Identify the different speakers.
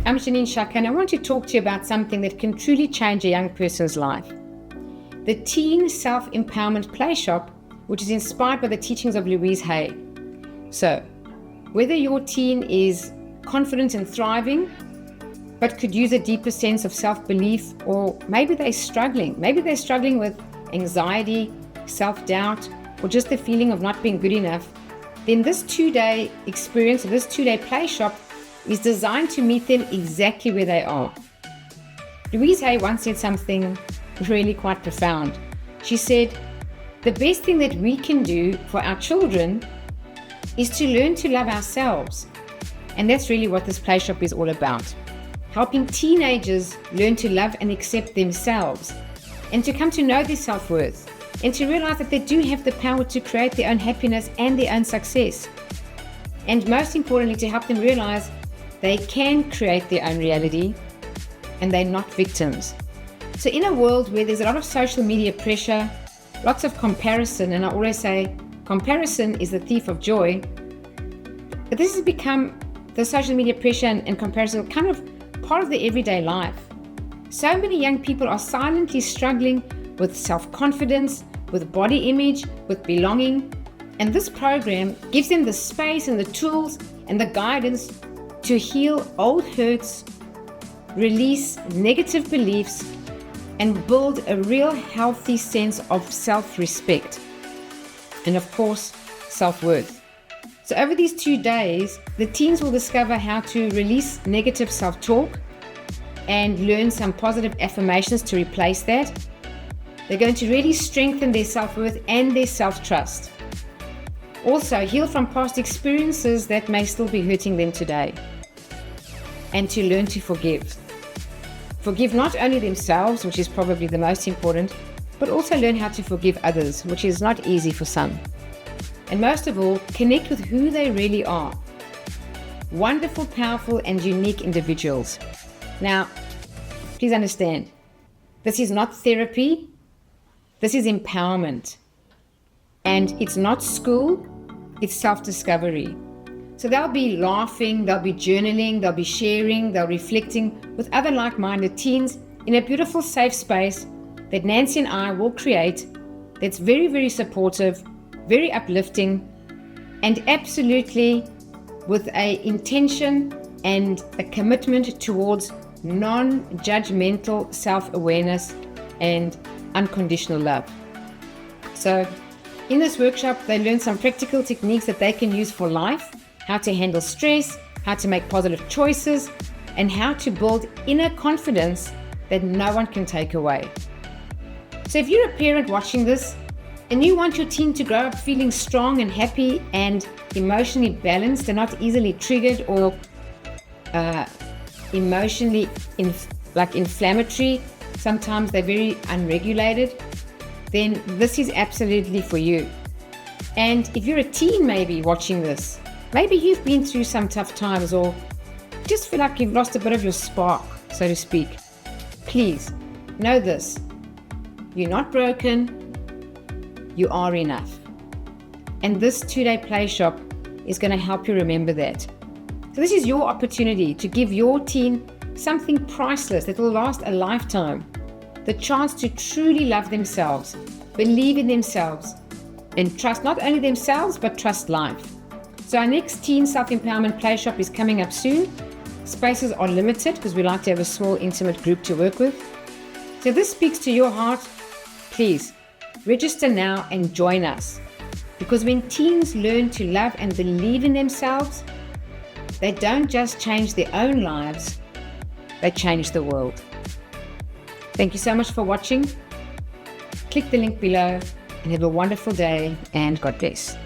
Speaker 1: I'm Janine Shaka, and I want to talk to you about something that can truly change a young person's life. The Teen Self-Empowerment Playshop, which is inspired by the teachings of Louise Hay. So, whether your teen is confident and thriving, but could use a deeper sense of self-belief, or maybe they're struggling with anxiety, self-doubt, or just the feeling of not being good enough, then this 2-day experience, this 2-day play shop is designed to meet them exactly where they are. Louise Hay once said something really quite profound. She said, the best thing that we can do for our children is to learn to love ourselves. And that's really what this play shop is all about. Helping teenagers learn to love and accept themselves, and to come to know their self-worth, and to realize that they do have the power to create their own happiness and their own success. And most importantly, to help them realize they can create their own reality and they're not victims. So in a world where there's a lot of social media pressure, lots of comparison, and I always say comparison is the thief of joy, but this has become, the social media pressure and comparison, kind of part of their everyday life. So many young people are silently struggling with self-confidence, with body image, with belonging, and this program gives them the space and the tools and the guidance to heal old hurts, release negative beliefs, and build a real healthy sense of self-respect and, of course, self-worth. So over these 2 days, the teens will discover how to release negative self-talk and learn some positive affirmations to replace that. They're going to really strengthen their self-worth and their self-trust. Also, heal from past experiences that may still be hurting them today. And to learn to forgive. Forgive not only themselves, which is probably the most important, but also learn how to forgive others, which is not easy for some. And most of all, connect with who they really are. Wonderful, powerful, and unique individuals. Now, please understand, this is not therapy, this is empowerment. And it's not school, it's self-discovery. So they'll be laughing, they'll be journaling, they'll be sharing, they'll be reflecting with other like-minded teens in a beautiful safe space that Nancy and I will create that's very, very supportive, very uplifting, and absolutely with an intention and a commitment towards non-judgmental self-awareness and unconditional love. So in this workshop, they learn some practical techniques that they can use for life, how to handle stress, how to make positive choices, and how to build inner confidence that no one can take away. So if you're a parent watching this and you want your teen to grow up feeling strong and happy and emotionally balanced and not easily triggered or emotionally inflammatory, sometimes they're very unregulated, then this is absolutely for you. And if you're a teen maybe watching this, maybe you've been through some tough times or just feel like you've lost a bit of your spark, so to speak, please know this. You're not broken. You are enough. And this 2-day play shop is going to help you remember that. So this is your opportunity to give your teen something priceless that will last a lifetime. The chance to truly love themselves, believe in themselves, and trust not only themselves, but trust life. So our next Teen Self-Empowerment Play Shop is coming up soon. Spaces are limited because we like to have a small, intimate group to work with. So if this speaks to your heart, please register now and join us. Because when teens learn to love and believe in themselves, they don't just change their own lives, they change the world. Thank you so much for watching. Click the link below and have a wonderful day, and God bless.